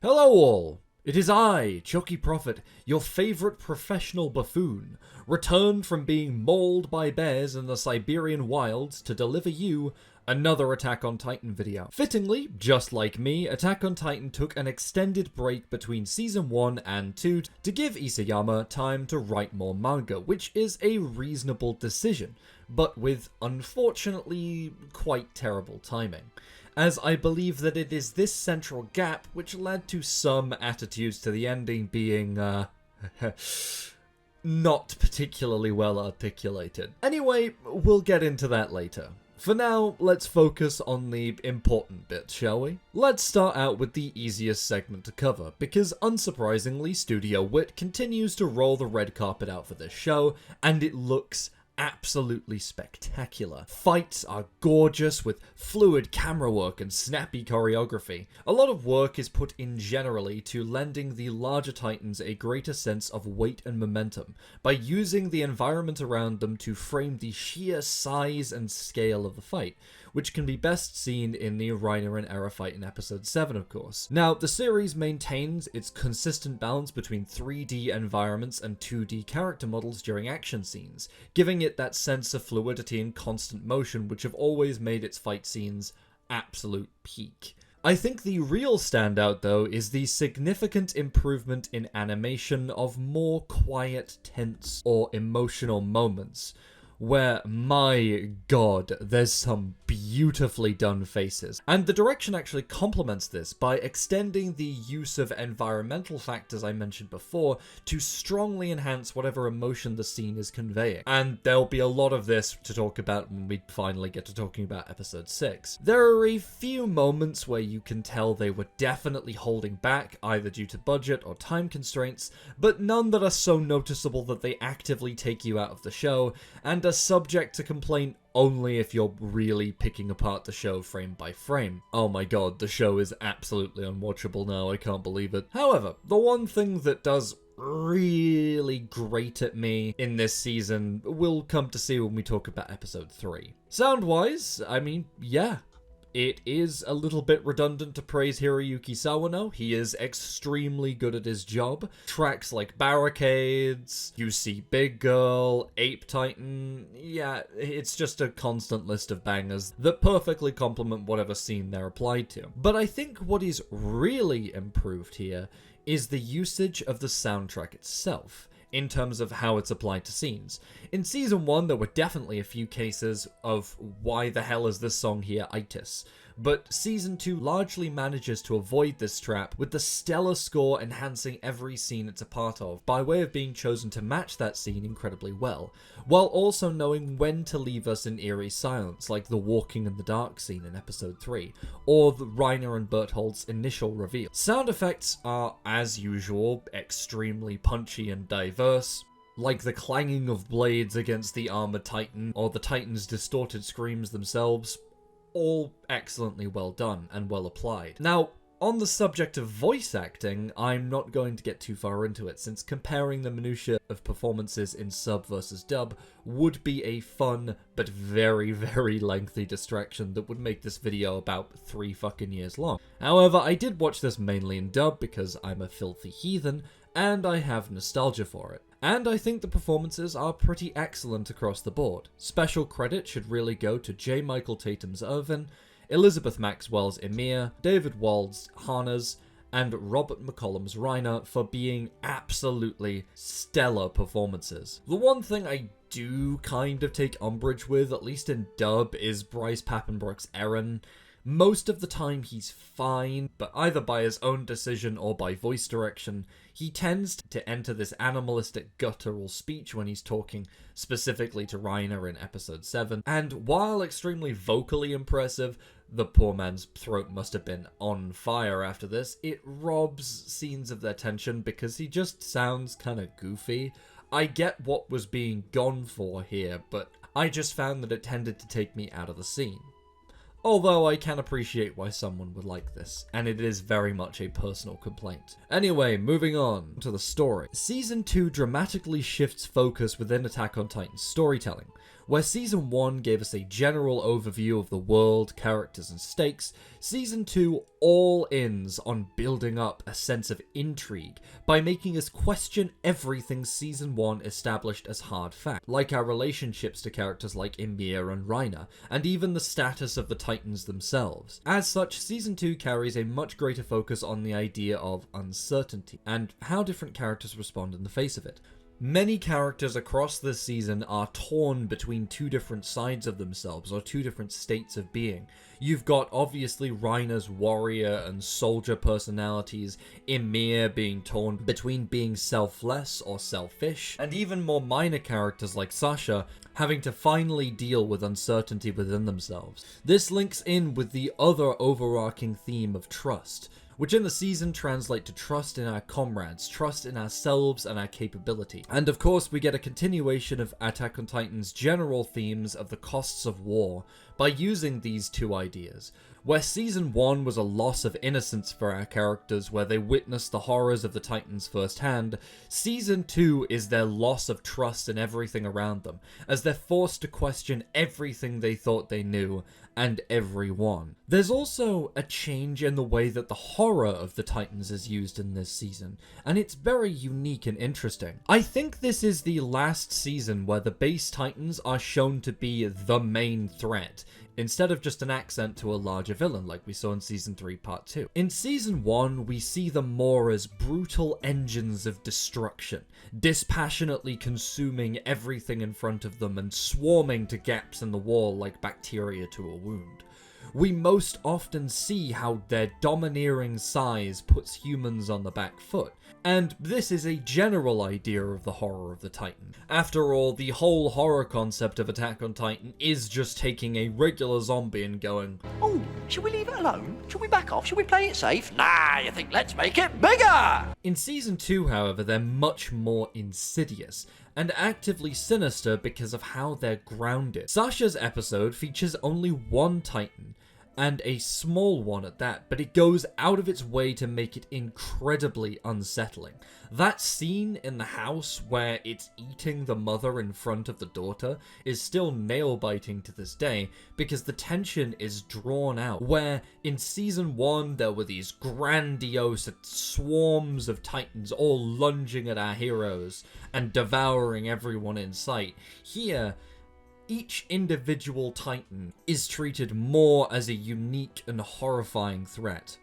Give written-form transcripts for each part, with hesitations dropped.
Hello all! It is I, Chucky Prophet, your favourite professional buffoon, returned from being mauled by bears in the Siberian wilds to deliver you another Attack on Titan video. Fittingly, just like me, Attack on Titan took an extended break between Season 1 and 2 to give Isayama time to write more manga, which is a reasonable decision, but with, unfortunately, quite terrible timing, as I believe that it is this central gap which led to some attitudes to the ending being, not particularly well articulated. Anyway, we'll get into that later. For now, let's focus on the important bits, shall we? Let's start out with the easiest segment to cover, because unsurprisingly, Studio Wit continues to roll the red carpet out for this show, and it looks absolutely spectacular. Fights are gorgeous with fluid camera work and snappy choreography. A lot of work is put in generally to lending the larger titans a greater sense of weight and momentum by using the environment around them to frame the sheer size and scale of the fight, which can be best seen in the Reiner and Eren fight in episode 7, of course. Now, the series maintains its consistent balance between 3D environments and 2D character models during action scenes, giving it that sense of fluidity and constant motion which have always made its fight scenes absolute peak. I think the real standout, though, is the significant improvement in animation of more quiet, tense, or emotional moments, where, my god, there's some beautifully done faces. And the direction actually complements this by extending the use of environmental factors I mentioned before to strongly enhance whatever emotion the scene is conveying. And there'll be a lot of this to talk about when we finally get to talking about episode 6. There are a few moments where you can tell they were definitely holding back, either due to budget or time constraints, but none that are so noticeable that they actively take you out of the show, and are subject to complaint only if you're really picking apart the show frame by frame. Oh my god, the show is absolutely unwatchable now, I can't believe it. However, the one thing that does really grate at me in this season we'll come to see when we talk about episode 3. Sound-wise, I mean, yeah. It is a little bit redundant to praise Hiroyuki Sawano. He is extremely good at his job. Tracks like Barricades, You See Big Girl, Ape Titan, yeah, it's just a constant list of bangers that perfectly complement whatever scene they're applied to. But I think what is really improved here is the usage of the soundtrack itself, in terms of how it's applied to scenes. In Season 1, there were definitely a few cases of why the hell is this song here itis, but Season 2 largely manages to avoid this trap, with the stellar score enhancing every scene it's a part of, by way of being chosen to match that scene incredibly well, while also knowing when to leave us in eerie silence, like the walking in the dark scene in episode 3, or the Reiner and Bertholdt's initial reveal. Sound effects are, as usual, extremely punchy and diverse, like the clanging of blades against the armored titan, or the titan's distorted screams themselves, all excellently well done and well applied. Now, on the subject of voice acting, I'm not going to get too far into it, since comparing the minutiae of performances in sub versus dub would be a fun but very, very lengthy distraction that would make this video about 3 fucking years long. However, I did watch this mainly in dub because I'm a filthy heathen, and I have nostalgia for it. And I think the performances are pretty excellent across the board. Special credit should really go to J. Michael Tatum's Erwin, Elizabeth Maxwell's Ymir, David Wald's Hannes, and Robert McCollum's Reiner for being absolutely stellar performances. The one thing I do kind of take umbrage with, at least in dub, is Bryce Papenbrook's Eren. Most of the time he's fine, but either by his own decision or by voice direction, he tends to enter this animalistic guttural speech when he's talking specifically to Reiner in episode 7, and while extremely vocally impressive, the poor man's throat must have been on fire after this, it robs scenes of their tension because he just sounds kinda goofy. I get what was being gone for here, but I just found that it tended to take me out of the scene. Although I can appreciate why someone would like this, and it is very much a personal complaint. Anyway, moving on to the story. Season 2 dramatically shifts focus within Attack on Titan's storytelling, Where Season 1 gave us a general overview of the world, characters, and stakes, Season 2 all ins on building up a sense of intrigue by making us question everything Season 1 established as hard fact, like our relationships to characters like Ymir and Reiner, and even the status of the Titans themselves. As such, Season 2 carries a much greater focus on the idea of uncertainty, and how different characters respond in the face of it. Many characters across this season are torn between two different sides of themselves, or two different states of being. You've got obviously Reiner's warrior and soldier personalities, Ymir being torn between being selfless or selfish, and even more minor characters like Sasha having to finally deal with uncertainty within themselves. This links in with the other overarching theme of trust, which in the season translate to trust in our comrades, trust in ourselves and our capability. And of course, we get a continuation of Attack on Titan's general themes of the costs of war by using these two ideas. Where Season 1 was a loss of innocence for our characters, where they witnessed the horrors of the Titans firsthand, Season 2 is their loss of trust in everything around them, as they're forced to question everything they thought they knew, and everyone. There's also a change in the way that the horror of the Titans is used in this season, and it's very unique and interesting. I think this is the last season where the base Titans are shown to be the main threat, instead of just an accent to a larger villain like we saw in Season 3 Part 2. In Season 1, we see them more as brutal engines of destruction, dispassionately consuming everything in front of them and swarming to gaps in the wall like bacteria to a wound. We most often see how their domineering size puts humans on the back foot, and this is a general idea of the horror of the Titan. After all, the whole horror concept of Attack on Titan is just taking a regular zombie and going, "Oh, should we leave it alone? Should we back off? Should we play it safe? Nah, you think let's make it bigger!" In Season 2, however, they're much more insidious, and actively sinister because of how they're grounded. Sasha's episode features only one Titan, and a small one at that, but it goes out of its way to make it incredibly unsettling. That scene in the house where it's eating the mother in front of the daughter is still nail-biting to this day, because the tension is drawn out, where in Season 1 there were these grandiose swarms of Titans all lunging at our heroes and devouring everyone in sight. Here, each individual Titan is treated more as a unique and horrifying threat.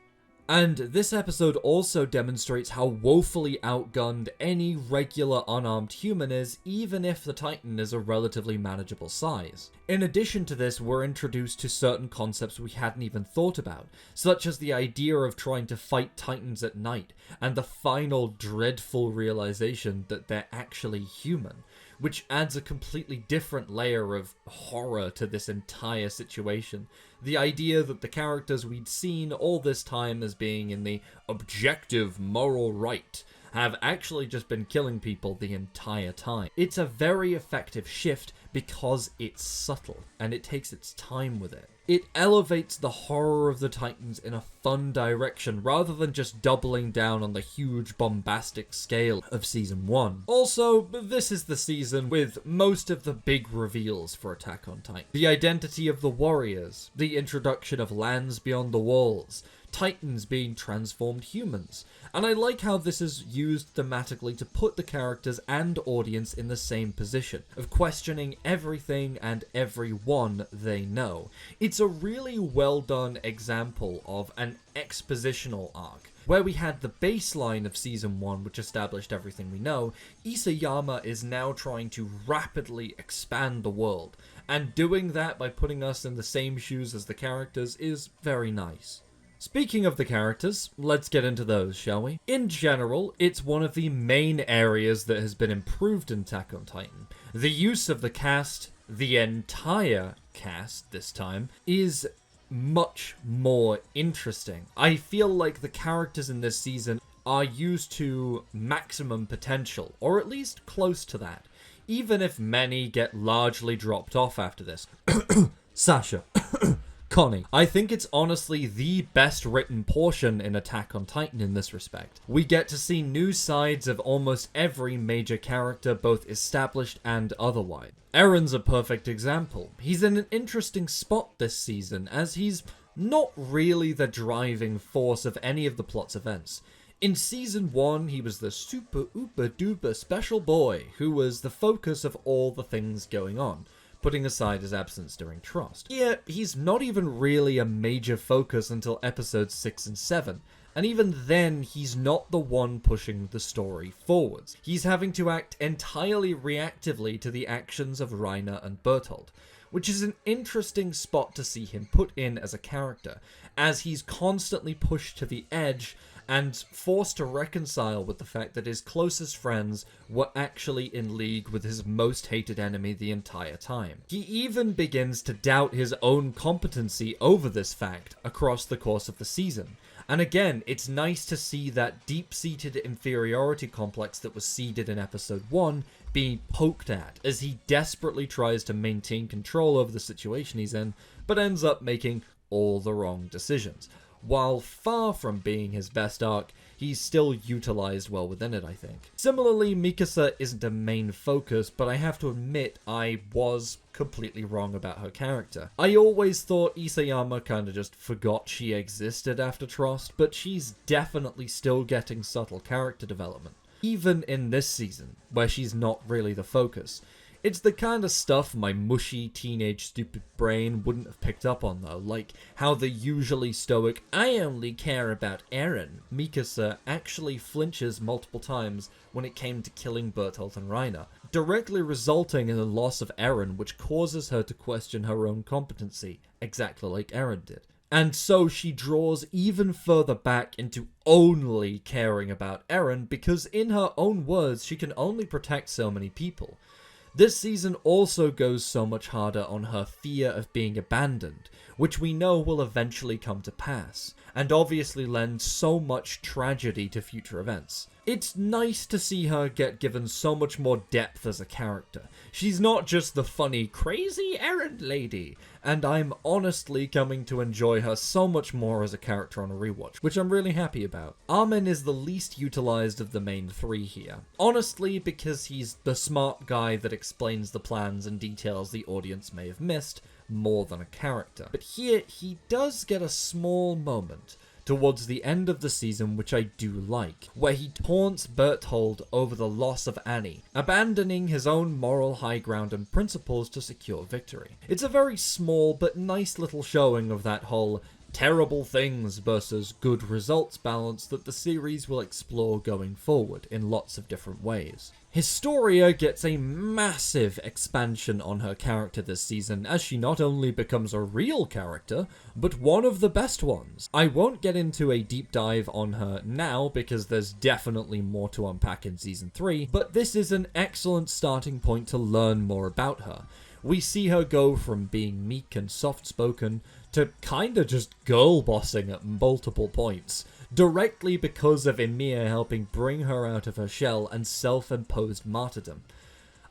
And this episode also demonstrates how woefully outgunned any regular unarmed human is, even if the Titan is a relatively manageable size. In addition to this, we're introduced to certain concepts we hadn't even thought about, such as the idea of trying to fight Titans at night, and the final dreadful realization that they're actually human, which adds a completely different layer of horror to this entire situation. The idea that the characters we'd seen all this time as being in the objective moral right have actually just been killing people the entire time. It's a very effective shift because it's subtle, and it takes its time with it. It elevates the horror of the Titans in a fun direction, rather than just doubling down on the huge bombastic scale of Season 1. Also, this is the season with most of the big reveals for Attack on Titan. The identity of the warriors, the introduction of lands beyond the walls, Titans being transformed humans. And I like how this is used thematically to put the characters and audience in the same position, of questioning everything and everyone they know. It's a really well done example of an expositional arc, where we had the baseline of Season 1, which established everything we know. Isayama is now trying to rapidly expand the world, and doing that by putting us in the same shoes as the characters is very nice. Speaking of the characters, let's get into those, shall we? In general, it's one of the main areas that has been improved in Attack on Titan. The use of the cast, the entire cast this time, is much more interesting. I feel like the characters in this season are used to maximum potential, or at least close to that, even if many get largely dropped off after this. Sasha. Connie. I think it's honestly the best written portion in Attack on Titan in this respect. We get to see new sides of almost every major character, both established and otherwise. Eren's a perfect example. He's in an interesting spot this season, as he's not really the driving force of any of the plot's events. In Season 1, he was the super ooper duper special boy who was the focus of all the things going on, putting aside his absence during Trust. Here, he's not even really a major focus until episodes 6 and 7, and even then, he's not the one pushing the story forwards. He's having to act entirely reactively to the actions of Reiner and Berthold, which is an interesting spot to see him put in as a character, as he's constantly pushed to the edge and forced to reconcile with the fact that his closest friends were actually in league with his most hated enemy the entire time. He even begins to doubt his own competency over this fact across the course of the season. And again, it's nice to see that deep-seated inferiority complex that was seeded in episode 1 being poked at, as he desperately tries to maintain control over the situation he's in, but ends up making all the wrong decisions. While far from being his best arc, he's still utilized well within it, I think. Similarly, Mikasa isn't a main focus, but I have to admit I was completely wrong about her character. I always thought Isayama kinda just forgot she existed after Trust, but she's definitely still getting subtle character development. Even in this season, where she's not really the focus. It's the kind of stuff my mushy, teenage, stupid brain wouldn't have picked up on though, like how the usually stoic, I only care about Eren, Mikasa actually flinches multiple times when it came to killing Berthold and Reiner, directly resulting in the loss of Eren, which causes her to question her own competency, exactly like Eren did. And so she draws even further back into only caring about Eren because in her own words, she can only protect so many people. This season also goes so much harder on her fear of being abandoned, which we know will eventually come to pass, and obviously lend so much tragedy to future events. It's nice to see her get given so much more depth as a character. She's not just the funny, crazy errand lady, and I'm honestly coming to enjoy her so much more as a character on a rewatch, which I'm really happy about. Armin is the least utilized of the main three here. Honestly, because he's the smart guy that explains the plans and details the audience may have missed, more than a character. But here, he does get a small moment towards the end of the season which I do like, where he taunts Berthold over the loss of Annie, abandoning his own moral high ground and principles to secure victory. It's a very small but nice little showing of that whole terrible things versus good results balance that the series will explore going forward in lots of different ways. Historia gets a massive expansion on her character this season, as she not only becomes a real character, but one of the best ones. I won't get into a deep dive on her now because there's definitely more to unpack in Season 3, but this is an excellent starting point to learn more about her. We see her go from being meek and soft-spoken to kinda just girl-bossing at multiple points, directly because of Ymir helping bring her out of her shell and self-imposed martyrdom.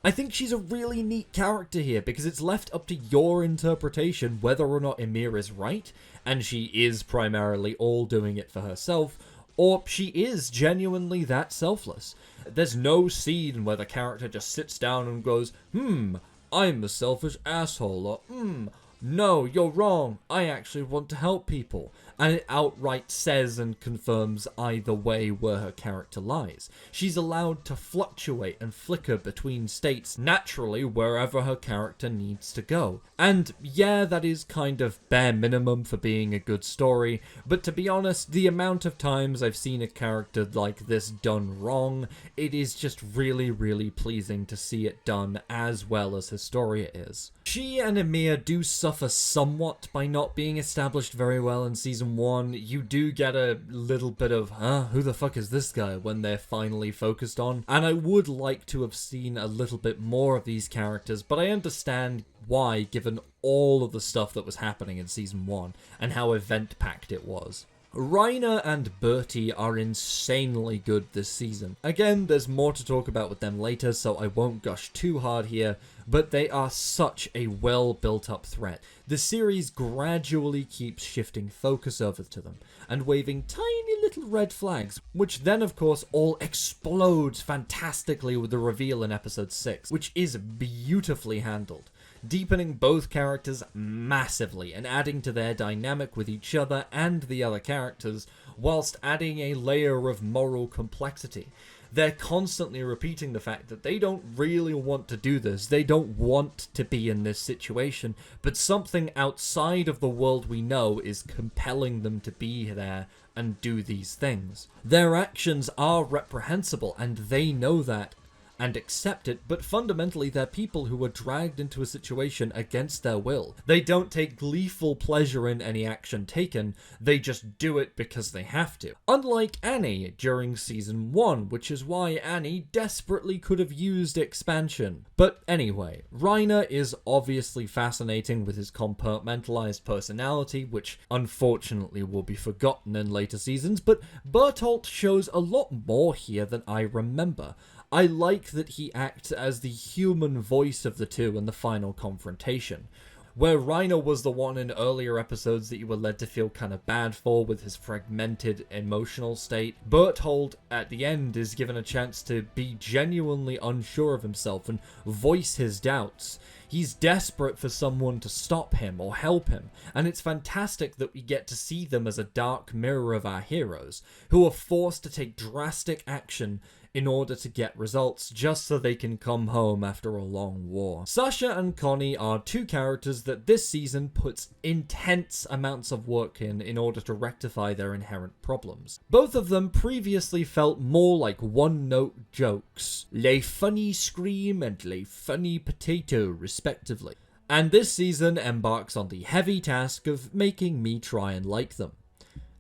I think she's a really neat character here because it's left up to your interpretation whether or not Ymir is right, and she is primarily all doing it for herself, or she is genuinely that selfless. There's no scene where the character just sits down and goes, I'm the selfish asshole, or no, you're wrong, I actually want to help people. And it outright says and confirms either way where her character lies. She's allowed to fluctuate and flicker between states naturally wherever her character needs to go. And yeah, that is kind of bare minimum for being a good story, but to be honest, the amount of times I've seen a character like this done wrong, it is just really, really pleasing to see it done as well as Historia is. She and Ymir do suffer somewhat by not being established very well in Season 1. You do get a little bit of, who the fuck is this guy, when they're finally focused on, and I would like to have seen a little bit more of these characters, but I understand why, given all of the stuff that was happening in Season 1, and how event-packed it was. Reiner and Bertie are insanely good this season. Again, there's more to talk about with them later, so I won't gush too hard here, but they are such a well built up threat. The series gradually keeps shifting focus over to them, and waving tiny little red flags, which then of course all explodes fantastically with the reveal in episode 6, which is beautifully handled, deepening both characters massively and adding to their dynamic with each other and the other characters, whilst adding a layer of moral complexity. They're constantly repeating the fact that they don't really want to do this, they don't want to be in this situation, but something outside of the world we know is compelling them to be there and do these things. Their actions are reprehensible and they know that and accept it, but fundamentally they're people who are dragged into a situation against their will. They don't take gleeful pleasure in any action taken, they just do it because they have to. Unlike Annie during season 1, which is why Annie desperately could have used expansion. But anyway, Reiner is obviously fascinating with his compartmentalized personality, which unfortunately will be forgotten in later seasons, but Bertolt shows a lot more here than I remember. I like that he acts as the human voice of the two in the final confrontation. Where Reiner was the one in earlier episodes that you were led to feel kind of bad for with his fragmented emotional state, Bertolt at the end is given a chance to be genuinely unsure of himself and voice his doubts. He's desperate for someone to stop him or help him, and it's fantastic that we get to see them as a dark mirror of our heroes, who are forced to take drastic action in order to get results, just so they can come home after a long war. Sasha and Connie are two characters that this season puts intense amounts of work in order to rectify their inherent problems. Both of them previously felt more like one-note jokes, les funny scream and les funny potato respectively, and this season embarks on the heavy task of making me try and like them.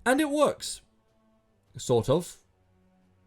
And it works. Sort of.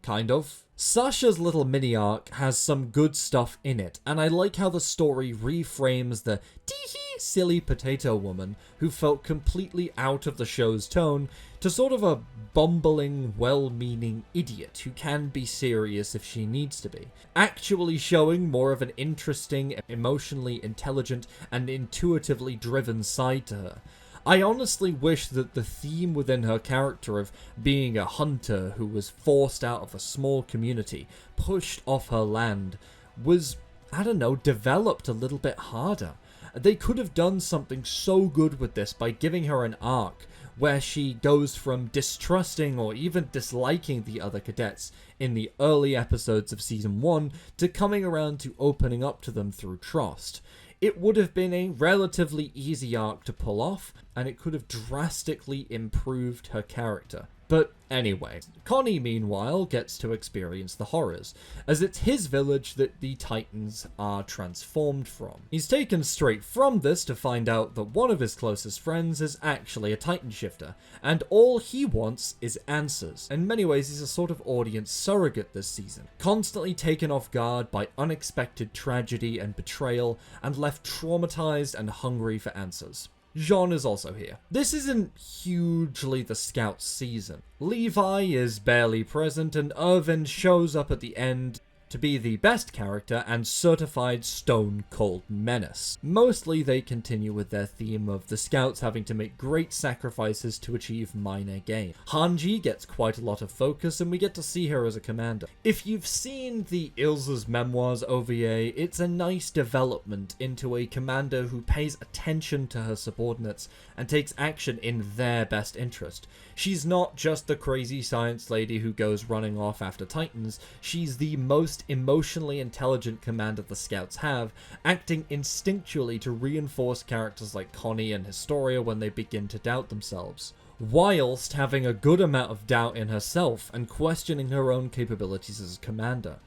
Kind of. Sasha's little mini-arc has some good stuff in it, and I like how the story reframes the tee-hee silly potato woman who felt completely out of the show's tone to sort of a bumbling, well-meaning idiot who can be serious if she needs to be, actually showing more of an interesting, emotionally intelligent, and intuitively driven side to her. I honestly wish that the theme within her character of being a hunter who was forced out of a small community, pushed off her land, was, I don't know, developed a little bit harder. They could have done something so good with this by giving her an arc where she goes from distrusting or even disliking the other cadets in the early episodes of season 1 to coming around to opening up to them through trust. It would have been a relatively easy arc to pull off, and it could have drastically improved her character. But anyway, Connie meanwhile gets to experience the horrors, as it's his village that the Titans are transformed from. He's taken straight from this to find out that one of his closest friends is actually a Titan shifter, and all he wants is answers. In many ways, he's a sort of audience surrogate this season, constantly taken off guard by unexpected tragedy and betrayal, and left traumatized and hungry for answers. Jean is also here. This isn't hugely the Scouts' season. Levi is barely present, and Erwin shows up at the end to be the best character and certified stone-cold menace. Mostly they continue with their theme of the Scouts having to make great sacrifices to achieve minor gain. Hanji gets quite a lot of focus, and we get to see her as a commander. If you've seen the Ilse's Memoirs OVA, it's a nice development into a commander who pays attention to her subordinates and takes action in their best interest. She's not just the crazy science lady who goes running off after Titans, she's the most emotionally intelligent commander the Scouts have, acting instinctually to reinforce characters like Connie and Historia when they begin to doubt themselves, whilst having a good amount of doubt in herself and questioning her own capabilities as a commander.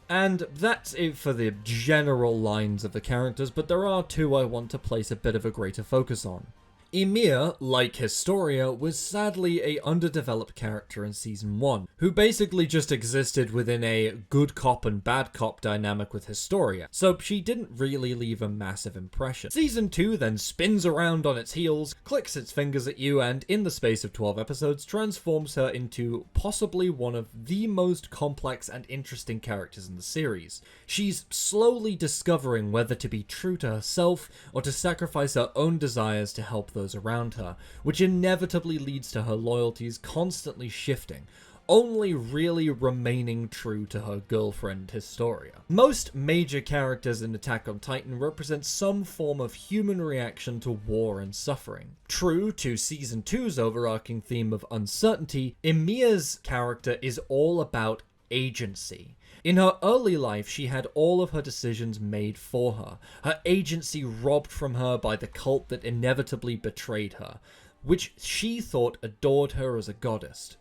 And that's it for the general lines of the characters, but there are two I want to place a bit of a greater focus on. Ymir, like Historia, was sadly a underdeveloped character in Season 1, who basically just existed within a good cop and bad cop dynamic with Historia, so she didn't really leave a massive impression. Season 2 then spins around on its heels, clicks its fingers at you, and in the space of 12 episodes transforms her into possibly one of the most complex and interesting characters in the series. She's slowly discovering whether to be true to herself or to sacrifice her own desires to help those around her, which inevitably leads to her loyalties constantly shifting, only really remaining true to her girlfriend Historia. Most major characters in Attack on Titan represent some form of human reaction to war and suffering. True to Season 2's overarching theme of uncertainty, Ymir's character is all about agency. In her early life, she had all of her decisions made for her, her agency robbed from her by the cult that inevitably betrayed her, which she thought adored her as a goddess.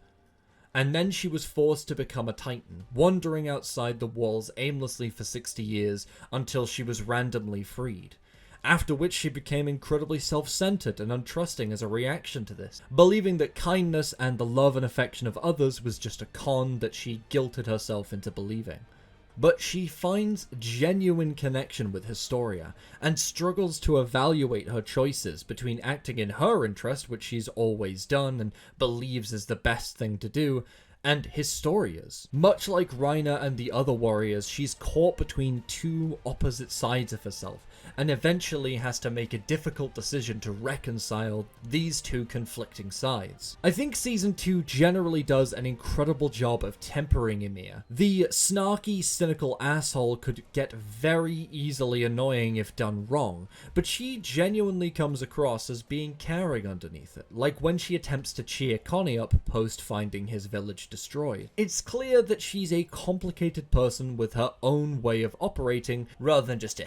And then she was forced to become a Titan, wandering outside the walls aimlessly for 60 years until she was randomly freed. After which she became incredibly self-centered and untrusting as a reaction to this, believing that kindness and the love and affection of others was just a con that she guilted herself into believing. But she finds genuine connection with Historia, and struggles to evaluate her choices between acting in her interest, which she's always done and believes is the best thing to do, and Historia's. Much like Reiner and the other warriors, she's caught between two opposite sides of herself, and eventually has to make a difficult decision to reconcile these two conflicting sides. I think Season 2 generally does an incredible job of tempering Ymir. The snarky, cynical asshole could get very easily annoying if done wrong, but she genuinely comes across as being caring underneath it, like when she attempts to cheer Connie up post finding his village destroyed. It's clear that she's a complicated person with her own way of operating, rather than just a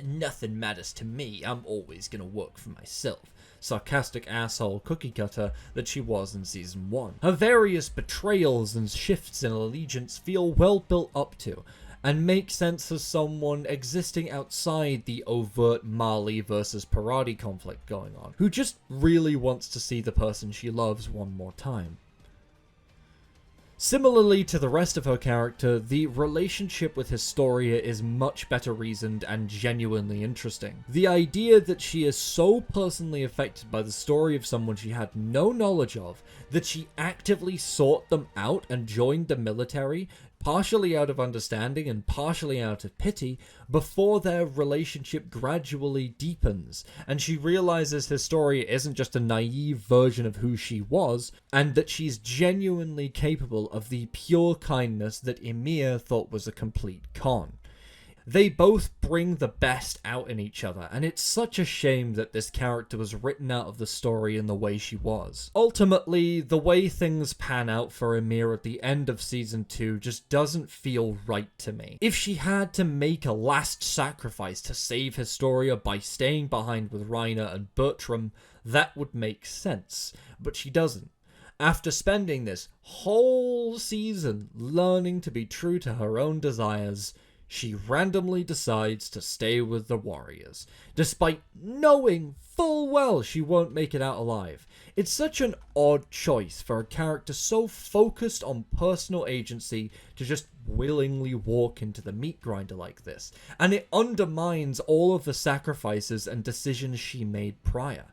nothing matters to me, I'm always gonna work for myself, sarcastic asshole cookie cutter that she was in Season 1. Her various betrayals and shifts in allegiance feel well built up to, and make sense as someone existing outside the overt Marley versus Paradi conflict going on, who just really wants to see the person she loves one more time. Similarly to the rest of her character, the relationship with Historia is much better reasoned and genuinely interesting. The idea that she is so personally affected by the story of someone she had no knowledge of, that she actively sought them out and joined the military, partially out of understanding and partially out of pity, before their relationship gradually deepens, and she realizes Historia isn't just a naive version of who she was, and that she's genuinely capable of the pure kindness that Ymir thought was a complete con. They both bring the best out in each other, and it's such a shame that this character was written out of the story in the way she was. Ultimately, the way things pan out for Ymir at the end of Season 2 just doesn't feel right to me. If she had to make a last sacrifice to save Historia by staying behind with Reiner and Bertram, that would make sense, but she doesn't. After spending this whole season learning to be true to her own desires, she randomly decides to stay with the warriors, despite knowing full well she won't make it out alive. It's such an odd choice for a character so focused on personal agency to just willingly walk into the meat grinder like this, and it undermines all of the sacrifices and decisions she made prior.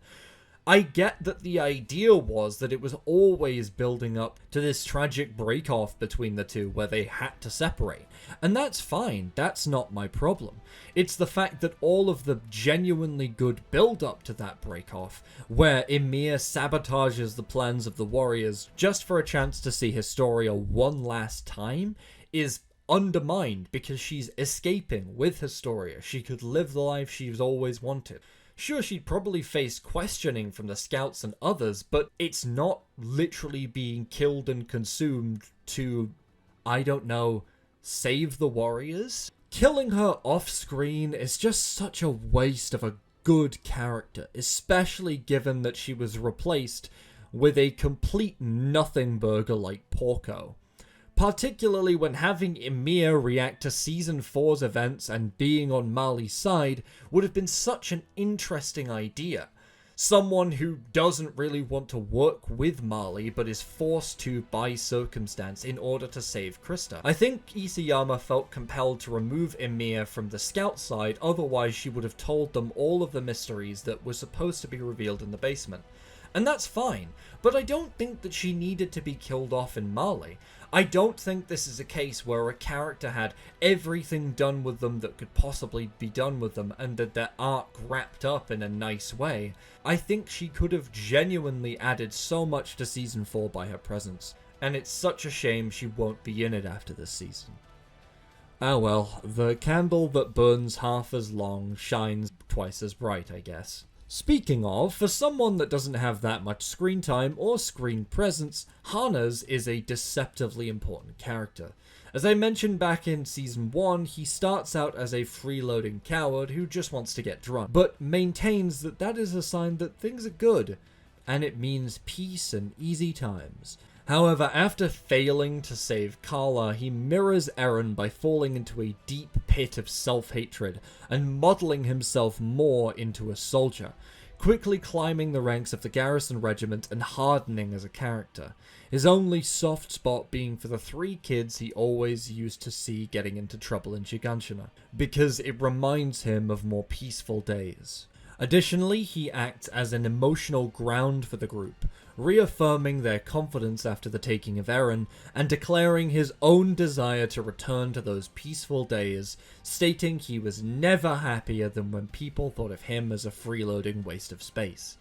I get that the idea was that it was always building up to this tragic break-off between the two where they had to separate, and that's fine, that's not my problem. It's the fact that all of the genuinely good build-up to that break-off, where Ymir sabotages the plans of the warriors just for a chance to see Historia one last time, is undermined because she's escaping with Historia. She could live the life she's always wanted. Sure, she'd probably face questioning from the scouts and others, but it's not literally being killed and consumed to, I don't know, save the warriors? Killing her off-screen is just such a waste of a good character, especially given that she was replaced with a complete nothing burger like Porco. Particularly when having Ymir react to Season 4's events and being on Marley's side would have been such an interesting idea. Someone who doesn't really want to work with Marley but is forced to by circumstance in order to save Krista. I think Isayama felt compelled to remove Ymir from the scout side, otherwise she would have told them all of the mysteries that were supposed to be revealed in the basement. And that's fine, but I don't think that she needed to be killed off in Marley. I don't think this is a case where a character had everything done with them that could possibly be done with them and that their arc wrapped up in a nice way. I think she could have genuinely added so much to Season 4 by her presence, and it's such a shame she won't be in it after this season. Ah well, the candle that burns half as long shines twice as bright, I guess. Speaking of, for someone that doesn't have that much screen time or screen presence, Hana's is a deceptively important character. As I mentioned back in Season 1, he starts out as a freeloading coward who just wants to get drunk, but maintains that that is a sign that things are good, and it means peace and easy times. However, after failing to save Carla, he mirrors Eren by falling into a deep pit of self-hatred and modeling himself more into a soldier, quickly climbing the ranks of the garrison regiment and hardening as a character, his only soft spot being for the 3 kids he always used to see getting into trouble in Shiganshina, because it reminds him of more peaceful days. Additionally, he acts as an emotional ground for the group, reaffirming their confidence after the taking of Eren, and declaring his own desire to return to those peaceful days, stating he was never happier than when people thought of him as a freeloading waste of space.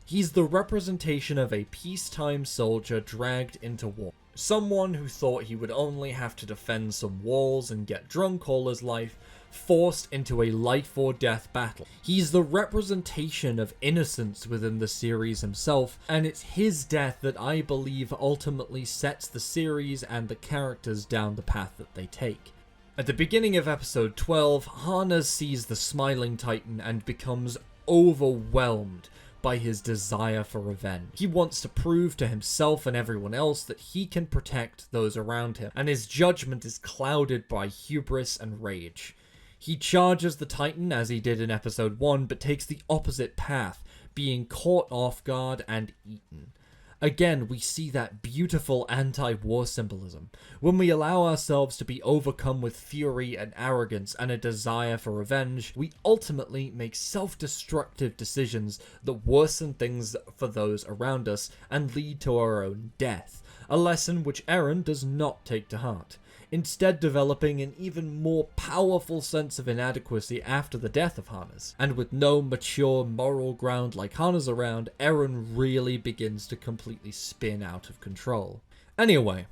He's the representation of a peacetime soldier dragged into war. Someone who thought he would only have to defend some walls and get drunk all his life, forced into a life or death battle. He's the representation of innocence within the series himself, and it's his death that I believe ultimately sets the series and the characters down the path that they take. At the beginning of episode 12, Hana sees the Smiling Titan and becomes overwhelmed by his desire for revenge. He wants to prove to himself and everyone else that he can protect those around him, and his judgment is clouded by hubris and rage. He charges the Titan as he did in episode 1, but takes the opposite path, being caught off guard and eaten. Again, we see that beautiful anti-war symbolism. When we allow ourselves to be overcome with fury and arrogance and a desire for revenge, we ultimately make self-destructive decisions that worsen things for those around us and lead to our own death, a lesson which Eren does not take to heart, instead developing an even more powerful sense of inadequacy after the death of Hana's. And with no mature moral ground like Hana's around, Eren really begins to completely spin out of control. Anyway,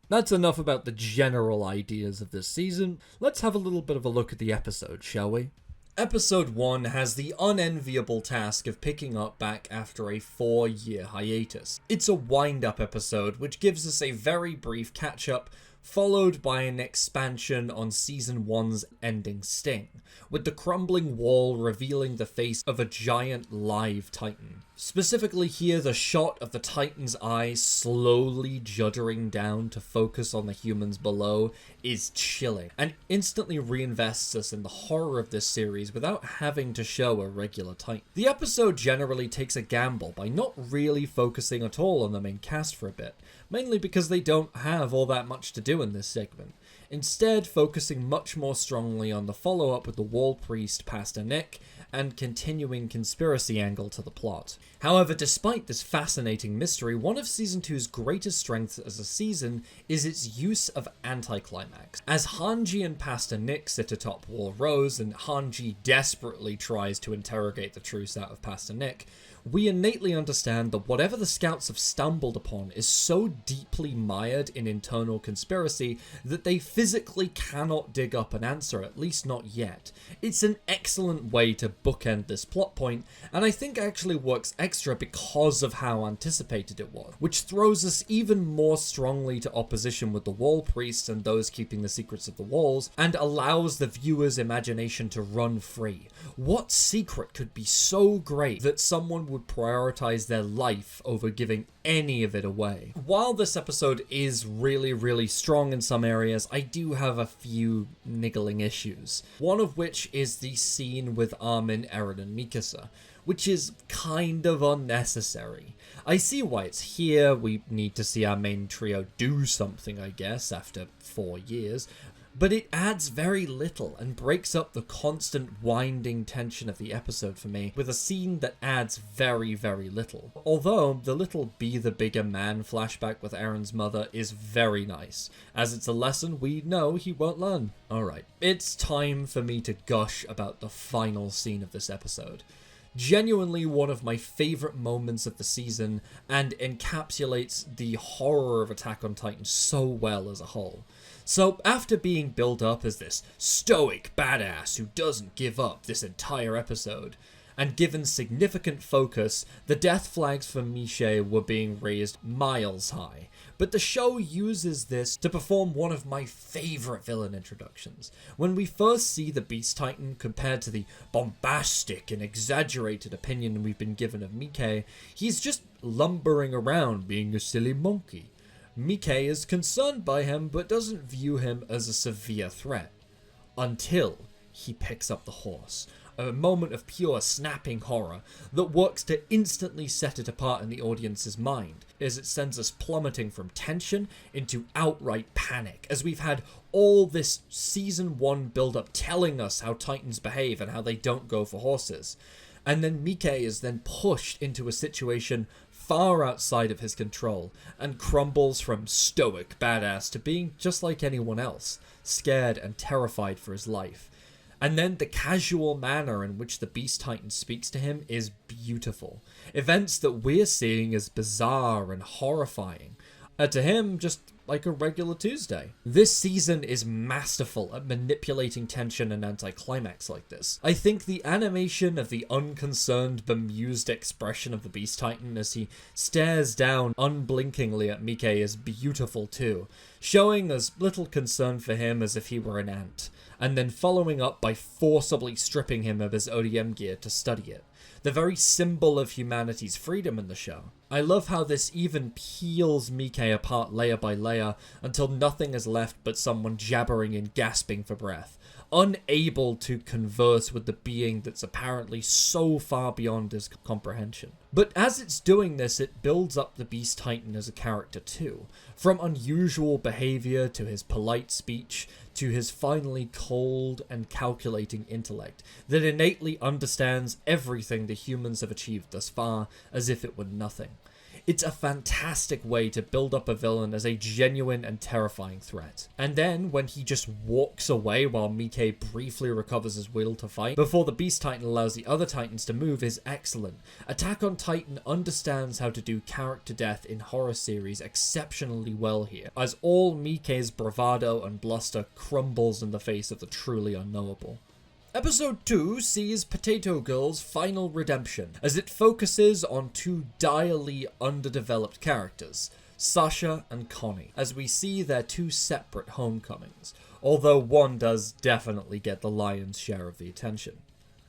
that's enough about the general ideas of this season. Let's have a little bit of a look at the episode, shall we? Episode 1 has the unenviable task of picking up back after a 4-year hiatus. It's a wind-up episode which gives us a very brief catch-up, followed by an expansion on Season 1's ending sting, with the crumbling wall revealing the face of a giant live Titan. Specifically here, the shot of the Titan's eyes slowly juddering down to focus on the humans below is chilling, and instantly reinvests us in the horror of this series without having to show a regular Titan. The episode generally takes a gamble by not really focusing at all on the main cast for a bit, mainly because they don't have all that much to do in this segment, instead focusing much more strongly on the follow-up with the Wall Priest Pastor Nick and continuing conspiracy angle to the plot. However, despite this fascinating mystery, one of Season 2's greatest strengths as a season is its use of anticlimax. As Hanji and Pastor Nick sit atop Wall Rose and Hanji desperately tries to interrogate the truth out of Pastor Nick, we innately understand that whatever the scouts have stumbled upon is so deeply mired in internal conspiracy that they physically cannot dig up an answer, at least not yet. It's an excellent way to bookend this plot point, and I think actually works extra because of how anticipated it was, which throws us even more strongly to opposition with the Wall Priests and those keeping the secrets of the walls, and allows the viewer's imagination to run free. What secret could be so great that someone would prioritize their life over giving any of it away? While this episode is really strong in some areas, I do have a few niggling issues. One of which is the scene with Armin, Eren, and Mikasa, which is kind of unnecessary. I see why it's here, we need to see our main trio do something, I guess, after 4 years, but it adds very little and breaks up the constant winding tension of the episode for me with a scene that adds very, very little. Although the little be the bigger man flashback with Eren's mother is very nice, as it's a lesson we know he won't learn. Alright, it's time for me to gush about the final scene of this episode. Genuinely one of my favourite moments of the season and encapsulates the horror of Attack on Titan so well as a whole. So, after being built up as this stoic badass who doesn't give up this entire episode, and given significant focus, the death flags for Mikasa were being raised miles high. But the show uses this to perform one of my favourite villain introductions. When we first see the Beast Titan compared to the bombastic and exaggerated opinion we've been given of Mikasa, he's just lumbering around being a silly monkey. Mikasa is concerned by him but doesn't view him as a severe threat. Until he picks up the horse. A moment of pure snapping horror that works to instantly set it apart in the audience's mind, as it sends us plummeting from tension into outright panic, as we've had all this Season 1 build-up telling us how Titans behave and how they don't go for horses. And then Mikasa is then pushed into a situation far outside of his control, and crumbles from stoic badass to being just like anyone else, scared and terrified for his life. And then the casual manner in which the Beast Titan speaks to him is beautiful. Events that we're seeing as bizarre and horrifying are to him just like a regular Tuesday. This season is masterful at manipulating tension and anticlimax like this. I think the animation of the unconcerned, bemused expression of the Beast Titan as he stares down unblinkingly at Mikasa is beautiful too, showing as little concern for him as if he were an ant, and then following up by forcibly stripping him of his ODM gear to study it. The very symbol of humanity's freedom in the show. I love how this even peels Mikasa apart layer by layer until nothing is left but someone jabbering and gasping for breath, unable to converse with the being that's apparently so far beyond his comprehension. But as it's doing this, it builds up the Beast Titan as a character too, from unusual behavior to his polite speech, to his finally cold and calculating intellect that innately understands everything the humans have achieved thus far as if it were nothing. It's a fantastic way to build up a villain as a genuine and terrifying threat. And then, when he just walks away while Mikasa briefly recovers his will to fight, before the Beast Titan allows the other Titans to move, is excellent. Attack on Titan understands how to do character death in horror series exceptionally well here, as all Mikasa's bravado and bluster crumbles in the face of the truly unknowable. Episode 2 sees Potato Girl's final redemption, as it focuses on two direly underdeveloped characters, Sasha and Connie, as we see their two separate homecomings, although one does definitely get the lion's share of the attention.